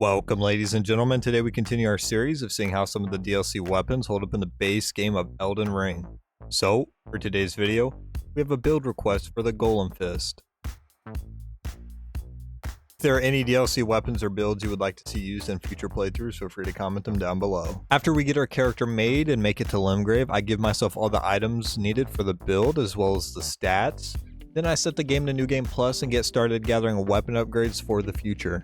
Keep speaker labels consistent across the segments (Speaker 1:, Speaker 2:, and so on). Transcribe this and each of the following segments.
Speaker 1: Welcome, ladies and gentlemen. Today we continue our series of seeing how some of the DLC weapons hold up in the base game of Elden Ring. So, for today's video, we have a build request for the Golem Fist. If there are any DLC weapons or builds you would like to see used in future playthroughs, feel free to comment them down below. After we get our character made and make it to Limgrave, I give myself all the items needed for the build as well as the stats. Then I set the game to New Game Plus and get started gathering weapon upgrades for the future.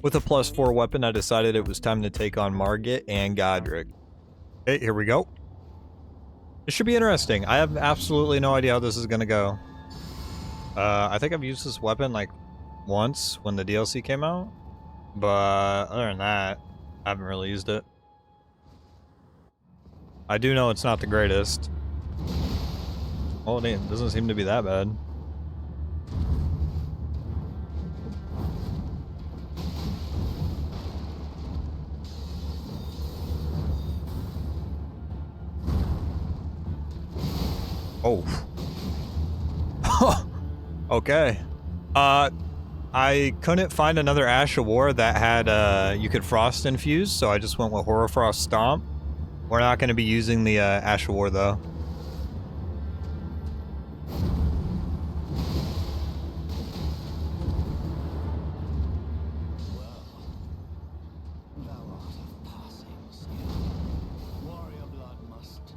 Speaker 1: With a +4 weapon, I decided it was time to take on Margit and Godrick. Okay, here we go. This should be interesting. I have absolutely no idea how this is gonna go. I think I've used this weapon like once when the DLC came out, but other than that, I haven't really used it. I do know it's not the greatest. Oh, it doesn't seem to be that bad. Oh. Okay. I couldn't find another Ash of War that had, you could frost infuse, so I just went with Horrorfrost Stomp. We're not going to be using the, Ash of War, though.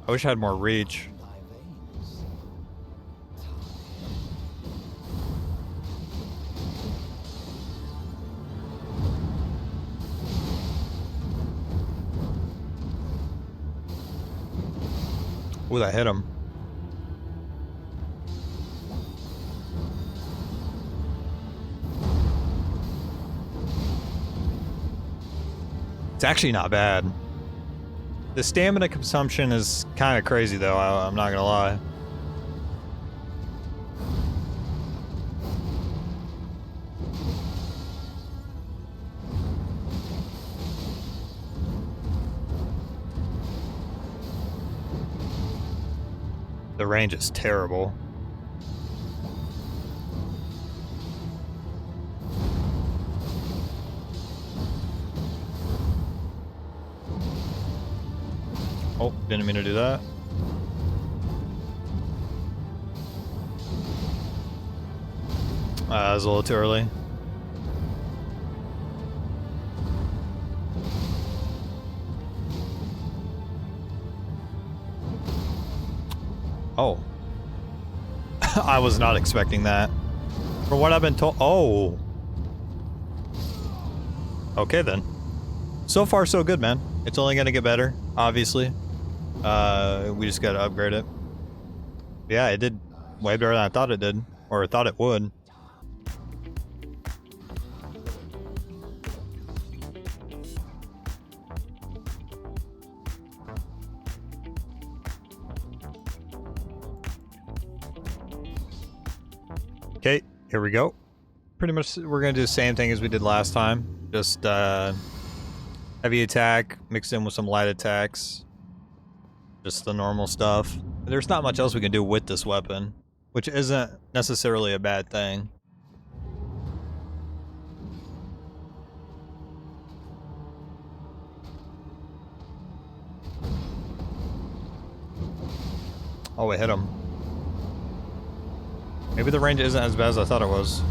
Speaker 1: I wish I had more reach. Ooh, that hit him. It's actually not bad. The stamina consumption is kind of crazy, though. I'm not gonna lie. The range is terrible. Oh, didn't mean to do that. That was a little too early. Oh. I was not expecting that. From what I've been told. Oh. Okay, then. So far, so good, man. It's only going to get better, obviously. We just got to upgrade it. Yeah, it did way better than I thought it did. Or I thought it would. Okay, here we go. Pretty much we're going to do the same thing as we did last time. Just heavy attack mixed in with some light attacks. Just the normal stuff. There's not much else we can do with this weapon, which isn't necessarily a bad thing. Oh, it hit him. Maybe the range isn't as bad as I thought it was.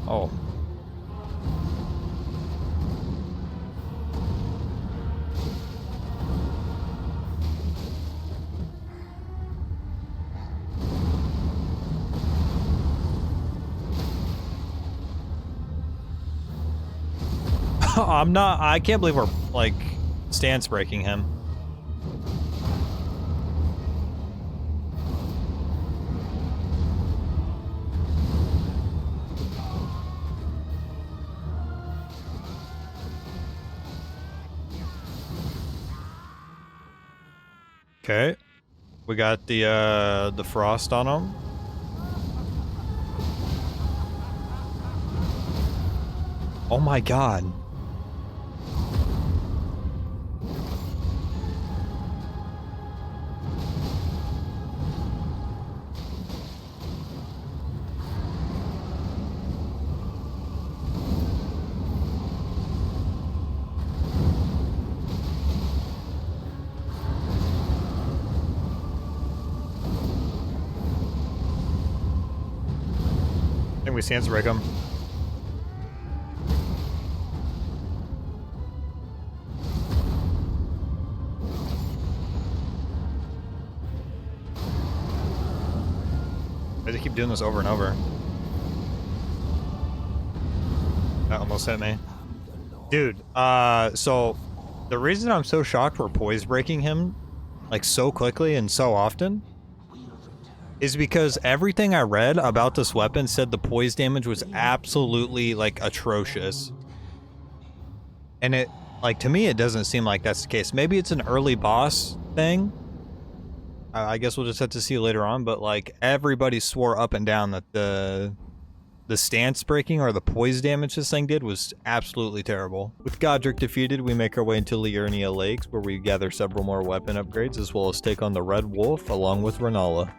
Speaker 1: Oh. I can't believe we're, like, stance breaking him. Okay. We got the frost on him. Oh my god. I think we stance break him. Why do they keep doing this over and over? That almost hit me. Dude, so the reason I'm so shocked we're poise breaking him like so quickly and so often is because everything I read about this weapon said the poise damage was absolutely, like, atrocious. And it, like, to me, it doesn't seem like that's the case. Maybe it's an early boss thing. I guess we'll just have to see later on, but, like, everybody swore up and down that the stance breaking or the poise damage this thing did was absolutely terrible. With Godrick defeated, we make our way into Liurnia Lakes, where we gather several more weapon upgrades, as well as take on the Red Wolf, along with Renala.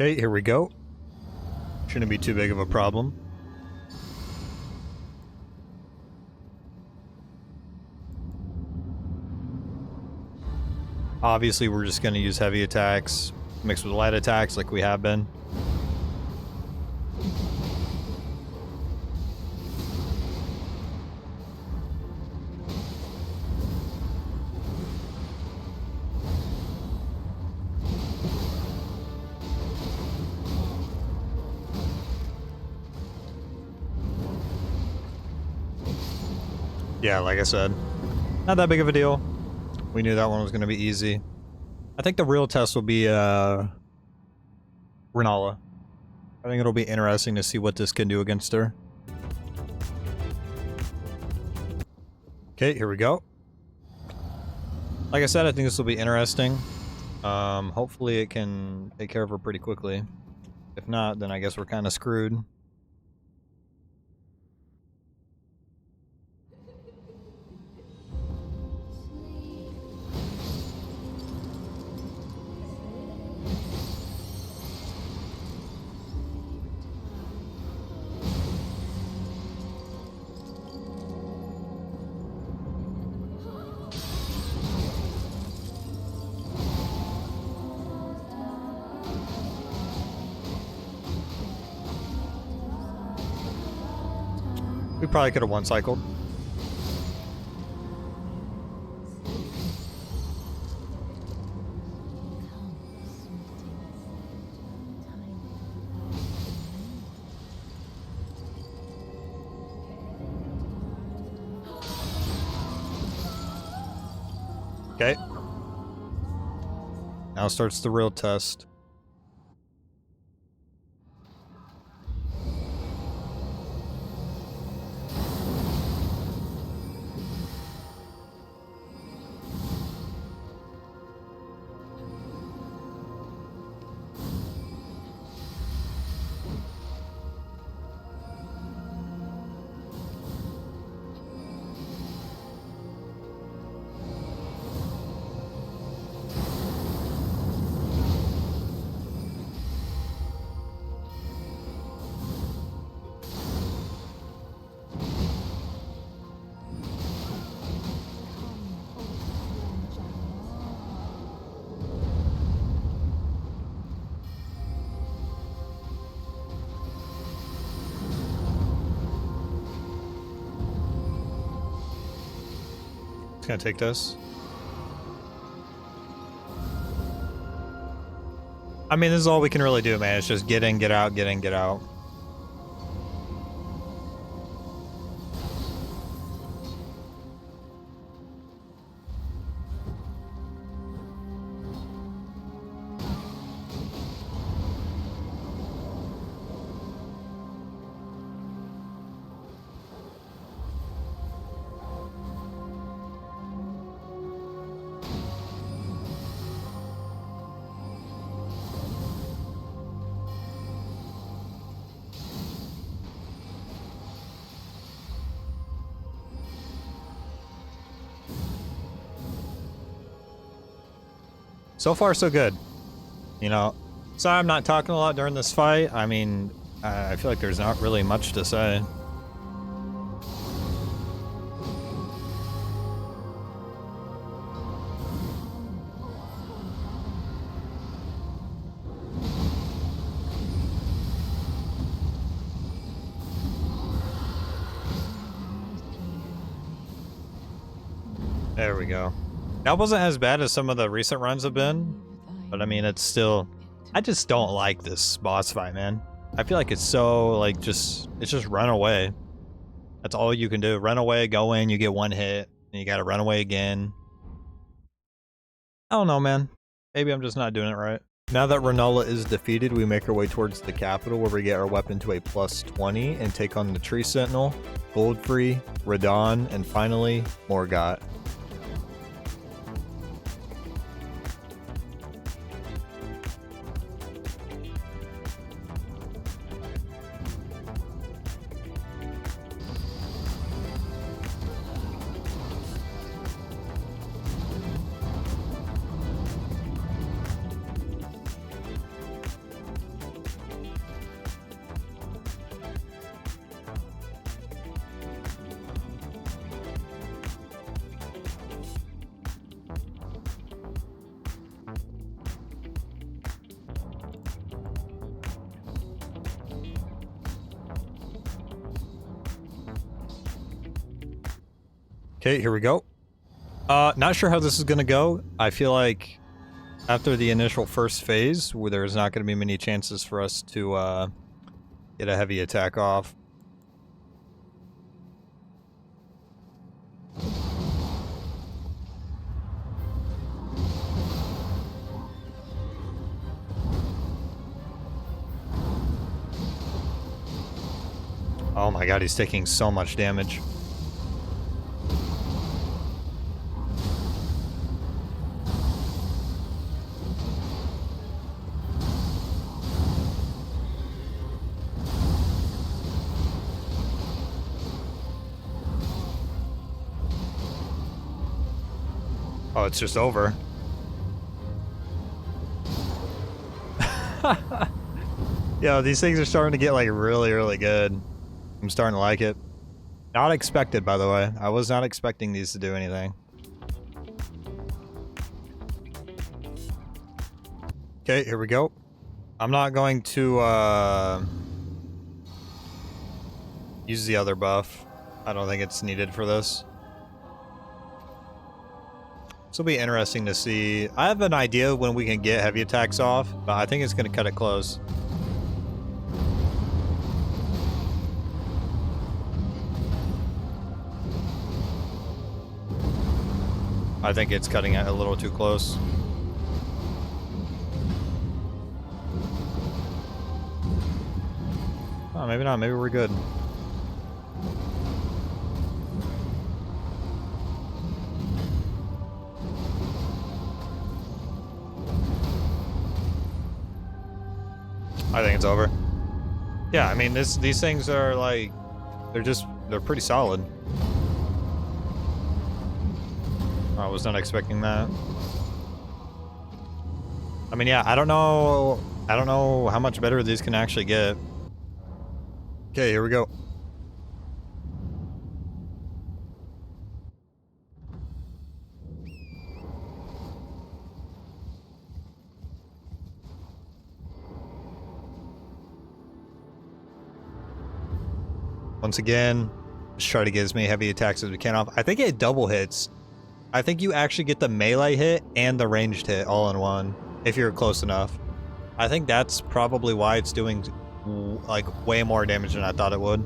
Speaker 1: Okay, here we go. Shouldn't be too big of a problem. Obviously, we're just going to use heavy attacks mixed with light attacks like we have been. Yeah, like I said, not that big of a deal. We knew that one was going to be easy. I think the real test will be Renala. I think it'll be interesting to see what this can do against her. Okay, here we go. Like I said, I think this will be interesting. Hopefully it can take care of her pretty quickly. If not, then I guess we're kind of screwed. We probably could have one-cycled. Now starts the real test. Gonna take this. I mean, this is all we can really do, man. It's just get in, get out, get in, get out. So far, so good. You know, sorry I'm not talking a lot during this fight. I mean, I feel like there's not really much to say. There we go. That wasn't as bad as some of the recent runs have been, but I mean, it's still... I just don't like this boss fight, man. I feel like it's so, like, it's just run away. That's all you can do. Run away, go in, you get one hit, and you gotta run away again. I don't know, man. Maybe I'm just not doing it right. Now that Rinola is defeated, we make our way towards the capital where we get our weapon to a +20 and take on the Tree Sentinel, Goldfree, Radon, and finally, Morgott. Okay, here we go. Not sure how this is gonna go. I feel like after the initial first phase, where there's not gonna be many chances for us to get a heavy attack off. Oh my god, he's taking so much damage. Oh, it's just over. Yo, these things are starting to get like really, really good. I'm starting to like it. Not expected, by the way. I was not expecting these to do anything. Okay, here we go. I'm not going to use the other buff. I don't think it's needed for this. This will be interesting to see. I have an idea when we can get heavy attacks off, but I think it's going to cut it close. I think it's cutting it a little too close. Oh, maybe not. Maybe we're good. I think it's over. Yeah, I mean, these things are like, they're pretty solid. I was not expecting that. I mean, yeah, I don't know how much better these can actually get. Okay, here we go. Once again, just try to get as many heavy attacks as we can off. I think it double hits. I think you actually get the melee hit and the ranged hit all in one, if you're close enough. I think that's probably why it's doing, like, way more damage than I thought it would.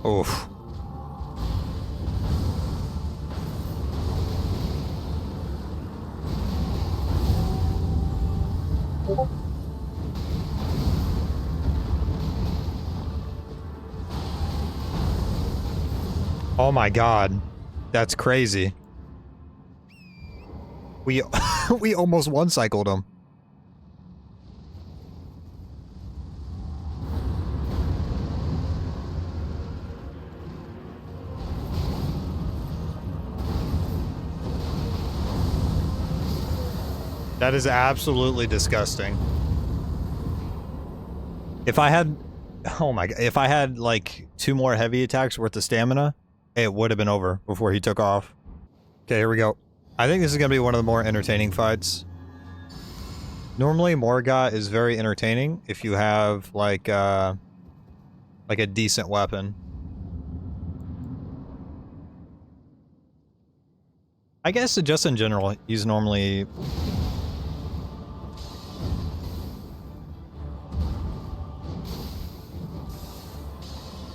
Speaker 1: Oof. Oh my god. That's crazy. We we almost one-cycled him. That is absolutely disgusting. If I had, oh my god, if I had like 2 more heavy attacks worth of stamina, it would have been over before he took off. Okay, here we go. I think this is gonna be one of the more entertaining fights. Normally, Morgott is very entertaining if you have like a decent weapon. I guess just in general, he's normally.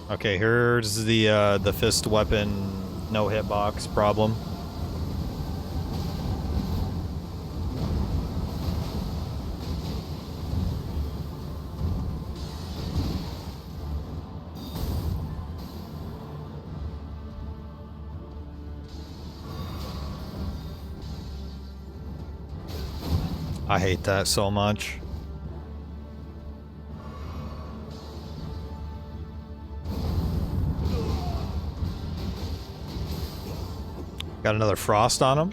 Speaker 1: Okay, here's the fist weapon no hitbox problem. I hate that so much. Got another frost on him.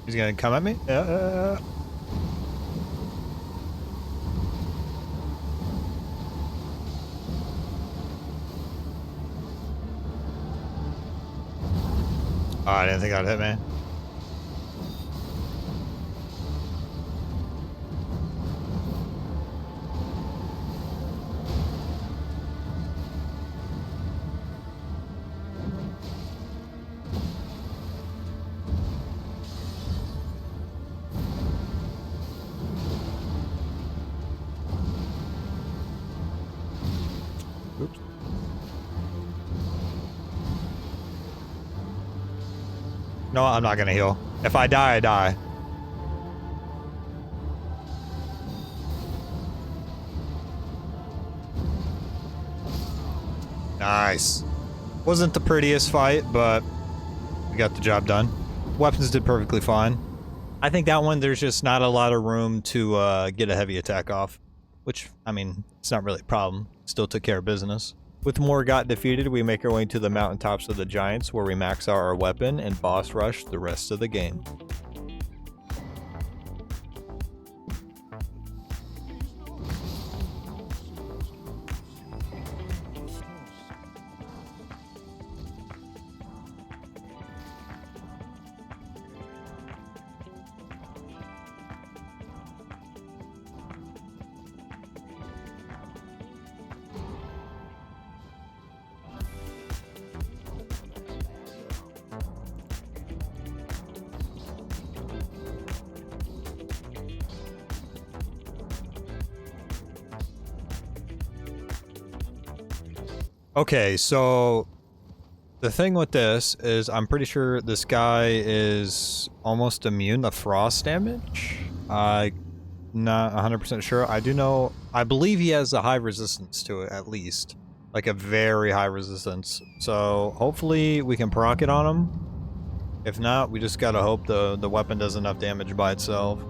Speaker 1: He's gonna come at me? Yeah. Oh, I didn't think that'd hit me. Oops. No, I'm not gonna heal. If I die, I die. Nice. Wasn't the prettiest fight, but we got the job done. Weapons did perfectly fine. I think that one, there's just not a lot of room to get a heavy attack off. Which, I mean, it's not really a problem. Still took care of business. With Morgott defeated, we make our way to the mountaintops of the Giants, where we max out our weapon and boss rush the rest of the game. Okay, so the thing with this is I'm pretty sure this guy is almost immune to frost damage. I'm not 100% sure. I do know, I believe he has a high resistance to it at least. Like a very high resistance. So hopefully we can proc it on him. If not, we just gotta hope the weapon does enough damage by itself.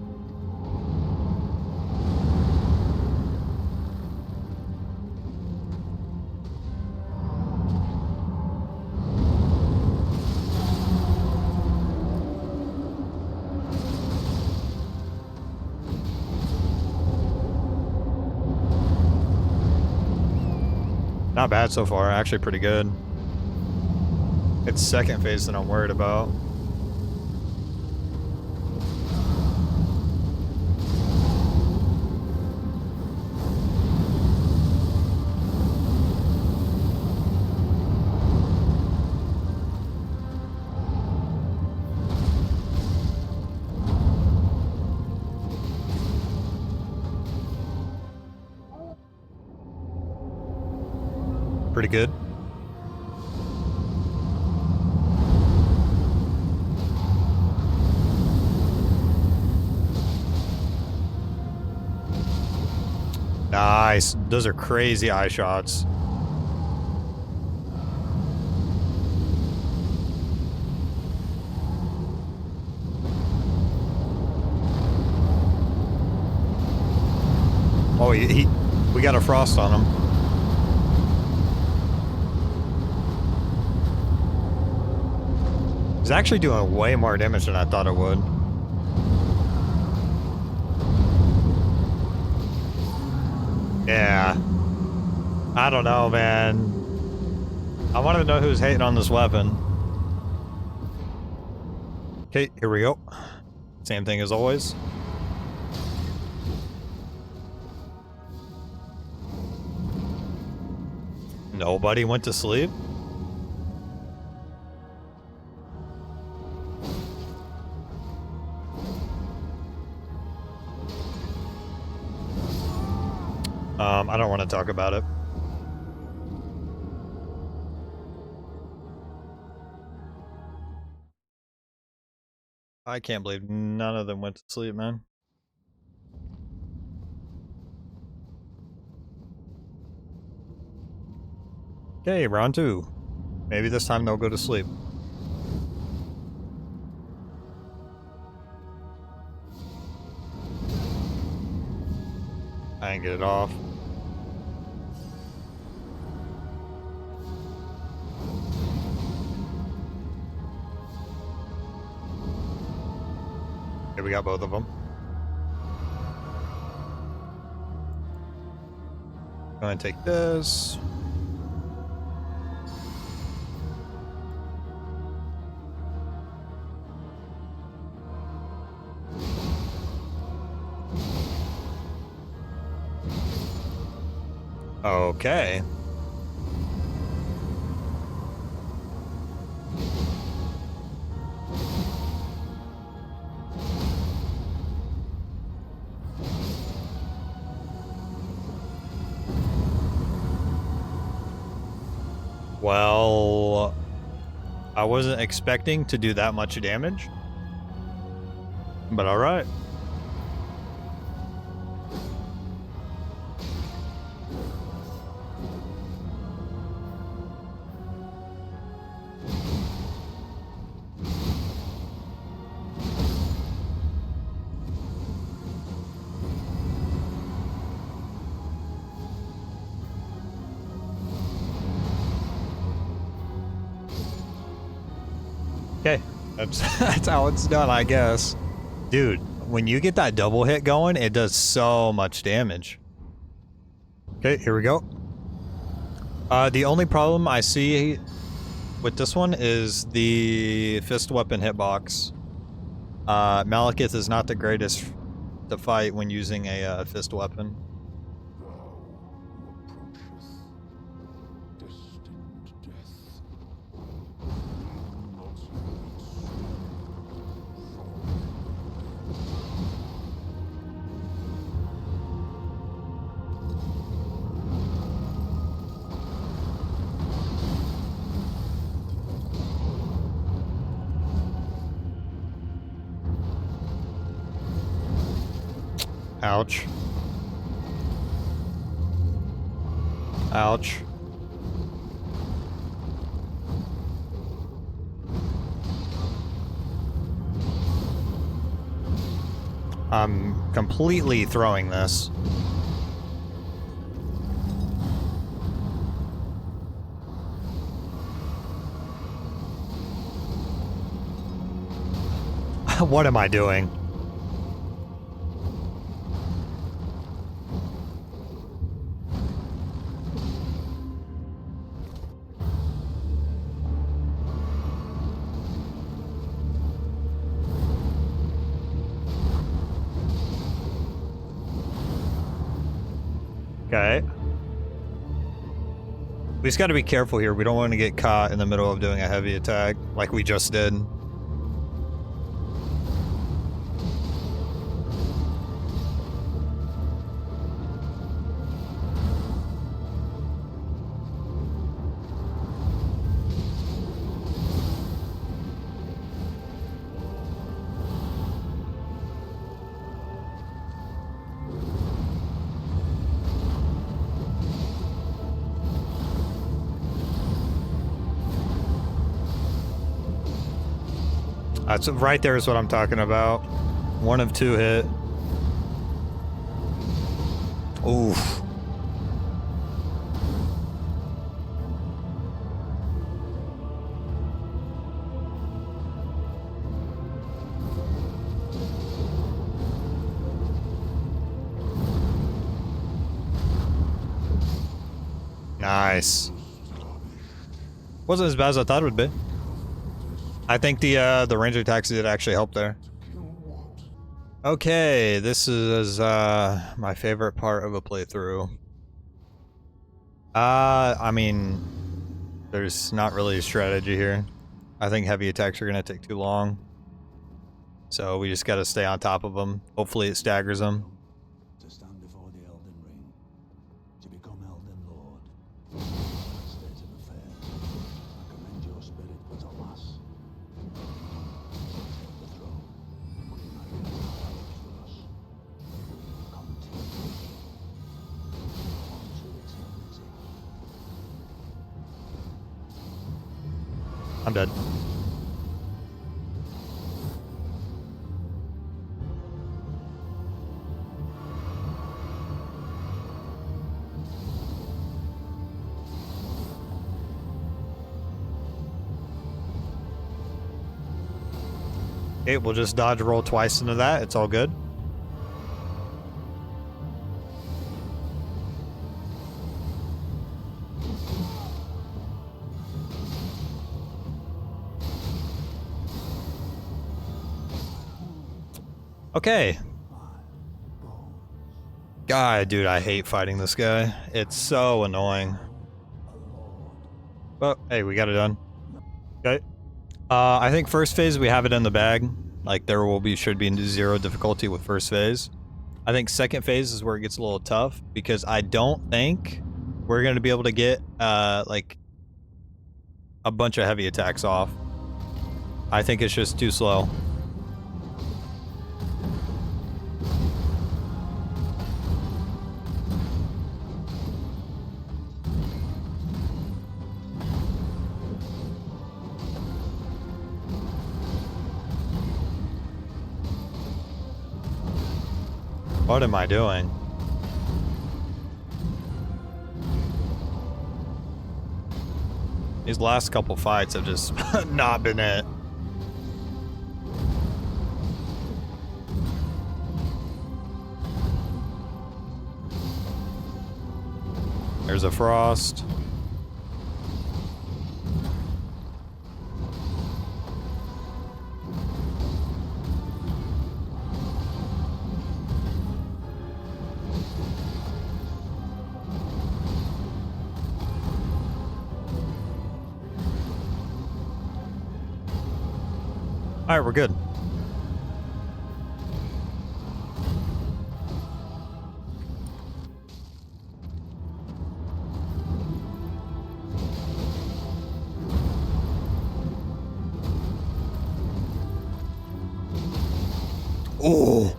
Speaker 1: Not bad so far, actually pretty good. It's second phase that I'm worried about. Pretty good. Nice. Those are crazy eye shots. Oh, we got a frost on him. It's actually doing way more damage than I thought it would. Yeah. I don't know, man. I wanted to know who's hating on this weapon. Okay, here we go. Same thing as always. Nobody went to sleep? I don't want to talk about it. I can't believe none of them went to sleep, man. Okay, round 2. Maybe this time they'll go to sleep. I ain't get it off. Here we got both of them. Go ahead and take this. Okay. Well, I wasn't expecting to do that much damage, but all right. Okay, that's how it's done, I guess. Dude, when you get that double hit going, it does so much damage. Okay, here we go. The only problem I see with this one is the fist weapon hitbox. Malekith is not the greatest to fight when using a fist weapon. Ouch. Ouch. I'm completely throwing this. What am I doing? Okay. We just got to be careful here. We don't want to get caught in the middle of doing a heavy attack like we just did. That's right there is what I'm talking about. 1 of 2 hit. Oof. Nice. Wasn't as bad as I thought it would be. I think the ranger attacks did actually help there. Okay, this is my favorite part of a playthrough. I mean, there's not really a strategy here. I think heavy attacks are gonna take too long, so we just gotta stay on top of them. Hopefully, it staggers them.
Speaker 2: To stand before the Elden Ring, to become Elden Lord. State of affairs. I commend your spirit, but alas. Take the throne. Queen Margit for us. Continue. On to eternity.
Speaker 1: I'm dead. Okay, we'll just dodge roll twice into that. It's all good. Okay. God, dude, I hate fighting this guy. It's so annoying. But hey, we got it done. Okay. I think first phase we have it in the bag. Like there should be 0 difficulty with first phase. I think second phase is where it gets a little tough because I don't think we're gonna be able to get like a bunch of heavy attacks off. I think it's just too slow. What am I doing? These last couple fights have just not been it. There's a frost. All right, we're good. Oh.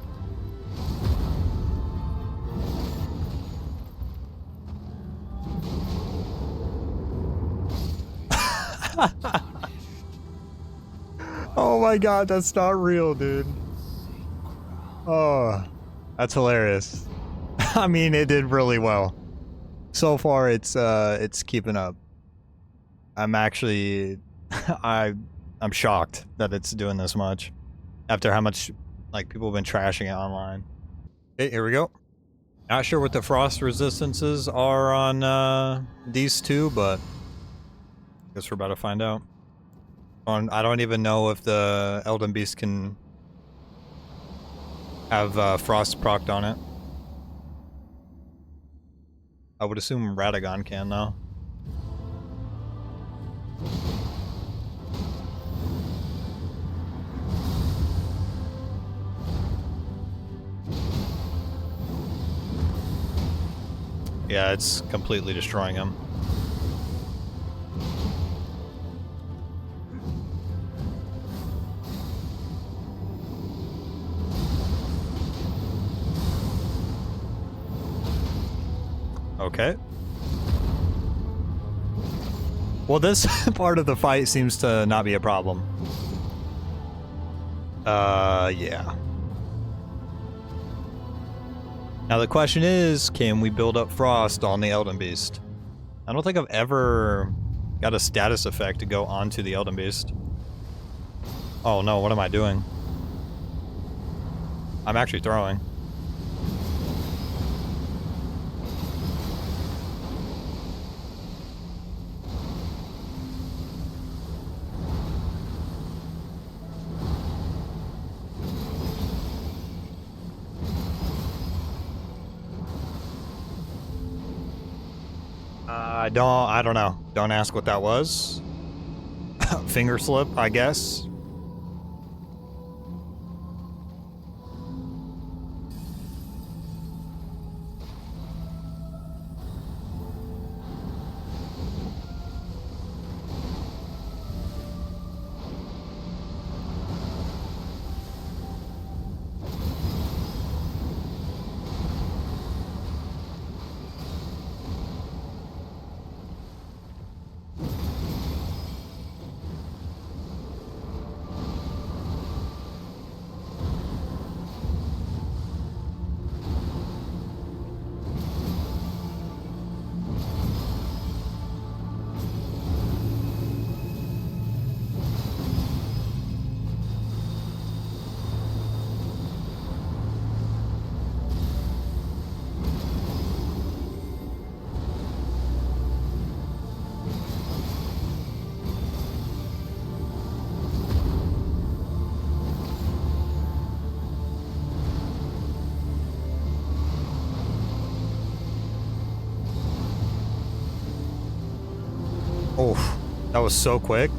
Speaker 1: Oh my god, that's not real, dude. Oh, that's hilarious. I mean, it did really well. So far, it's keeping up. I'm actually, I'm shocked that it's doing this much after how much like people have been trashing it online. Okay, here we go. Not sure what the frost resistances are on these two, but I guess we're about to find out. I don't even know if the Elden Beast can have frost procced on it. I would assume Radagon can, though. Yeah, it's completely destroying him. Okay. Well, this part of the fight seems to not be a problem. Yeah. Now the question is, can we build up frost on the Elden Beast? I don't think I've ever got a status effect to go onto the Elden Beast. Oh no, what am I doing? I'm actually throwing. I don't know. Don't ask what that was. Finger slip, I guess. Oh, that was so quick.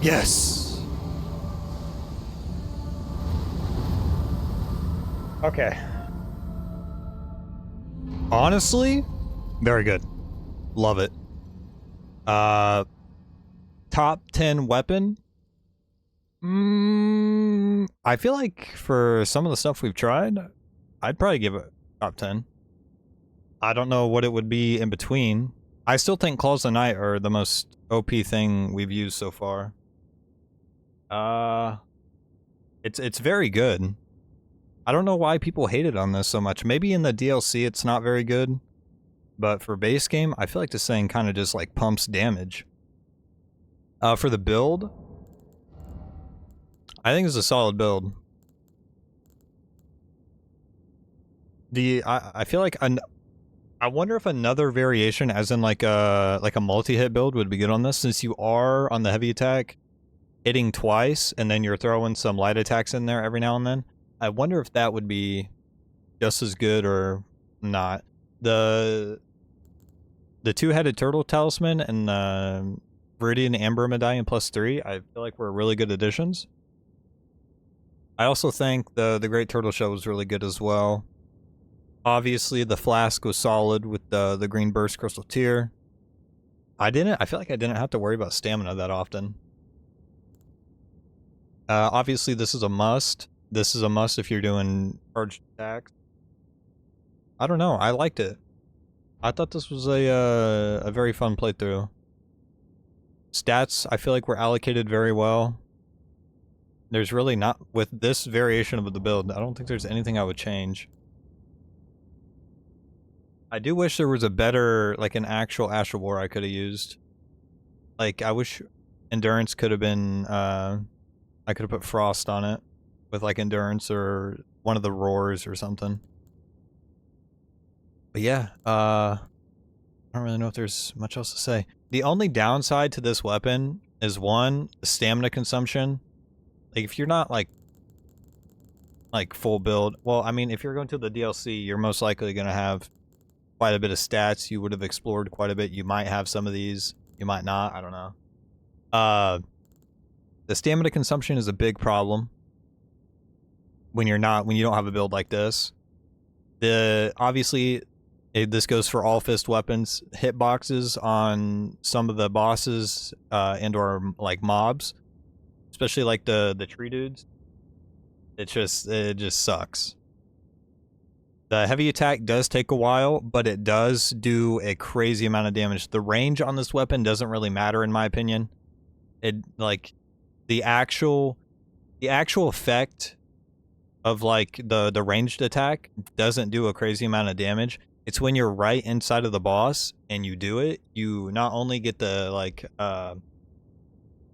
Speaker 1: Yes. Okay. Honestly, very good. Love it. Top 10 weapon. I feel like for some of the stuff we've tried, I'd probably give it top 10. I don't know what it would be in between. I still think Claws of the Night are the most OP thing we've used so far. It's very good. I don't know why people hated on this so much. Maybe in the DLC it's not very good, but for base game, I feel like this thing kind of just like pumps damage. For the build, I think it's a solid build. I feel like I wonder if another variation, as in like a multi-hit build, would be good on this, since you are on the heavy attack, hitting twice, and then you're throwing some light attacks in there every now and then. I wonder if that would be just as good or not. The two-headed turtle talisman and the Viridian Amber Medallion +3, I feel like were really good additions. I also think the Great Turtle Shell was really good as well. Obviously, the flask was solid with the green burst crystal tier. I feel like I didn't have to worry about stamina that often. Obviously, this is a must. This is a must if you're doing charged attacks. I don't know. I liked it. I thought this was a very fun playthrough. Stats, I feel like were allocated very well. There's really not, with this variation of the build, I don't think there's anything I would change. I do wish there was a better, like an actual Astral War I could have used. Like, I wish Endurance could have been, I could have put Frost on it with like Endurance or one of the Roars or something. But yeah, I don't really know if there's much else to say. The only downside to this weapon is one, the stamina consumption. Like, if you're not like full build, well, I mean, if you're going to the DLC, you're most likely going to have quite a bit of stats. You would have explored quite a bit. You might have some of these. You might not. I don't know. The stamina consumption is a big problem when you don't have a build like this. Obviously, this goes for all fist weapons. Hitboxes on some of the bosses and or like mobs, especially like the tree dudes. It just sucks. The heavy attack does take a while, but it does do a crazy amount of damage. The range on this weapon doesn't really matter in my opinion. It like the actual effect of like the ranged attack doesn't do a crazy amount of damage. It's when you're right inside of the boss and you do it, you not only get the like I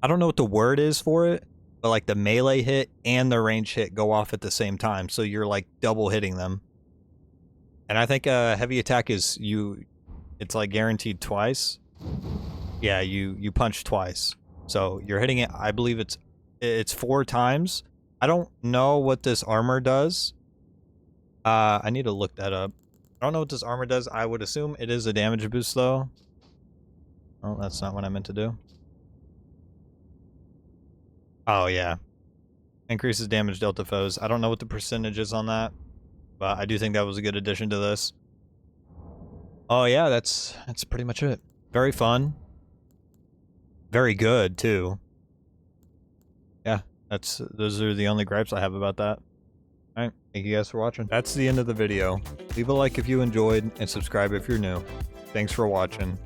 Speaker 1: don't know what the word is for it, but like the melee hit and the range hit go off at the same time, so you're like double hitting them. And I think heavy attack is it's like guaranteed twice. Yeah, you punch twice, so you're hitting it. I believe it's 4 times. I don't know what this armor does. I need to look that up. I don't know what this armor does. I would assume it is a damage boost though. Oh, that's not what I meant to do. Oh yeah. Increases damage dealt to foes. I don't know what the percentage is on that, but I do think that was a good addition to this. Oh yeah, that's pretty much it. Very fun. Very good too. Yeah, those are the only gripes I have about that. Alright, thank you guys for watching. That's the end of the video. Leave a like if you enjoyed, and subscribe if you're new. Thanks for watching.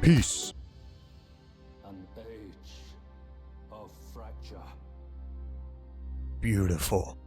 Speaker 1: Peace.
Speaker 2: An age of fracture.
Speaker 1: Beautiful.